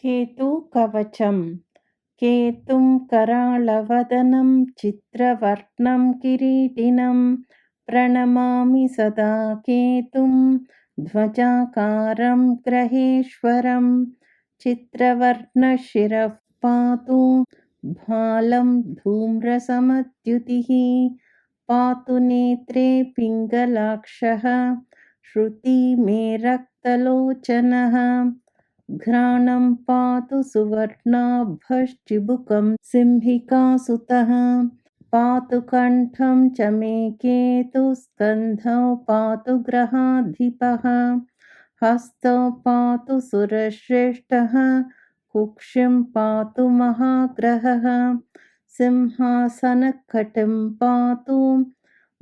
केतुकवचं केतुं कराळवदनं चित्रवर्णं किरीटिनं प्रणमामि सदा केतुं ध्वजाकारं ग्रहेश्वरं चित्रवर्णशिरः पातु भालं धूम्रसमद्युतिः पातु नेत्रे पिङ्गलाक्षः श्रुति मे रक्तलोचनः घ्राणं पातु सुवर्णाभश्चिबुकं सिंहिकासुतः पातु कण्ठं च मे केतुस्कन्धौ पातु ग्रहाधिपः हस्तौ पातु सुरश्रेष्ठः कुक्षिं पातु महाग्रहः सिंहासनकटिं पातु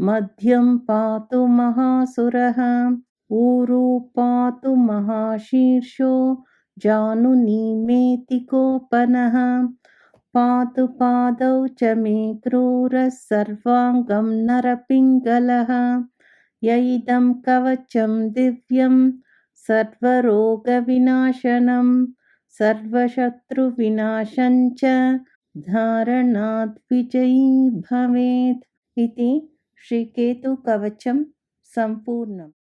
मध्यं पातु महासुरः ऊरू पातु महाशीर्षो जानुनीमेतिकोपनः पातु पादौ च मे क्रूरः सर्वाङ्गं नरपिङ्गलः य इदं कवचं दिव्यं सर्वरोगविनाशनं सर्वशत्रुविनाशं च धारणात् विजयी भवेत् इति श्रीकेतुकवचं सम्पूर्णम्।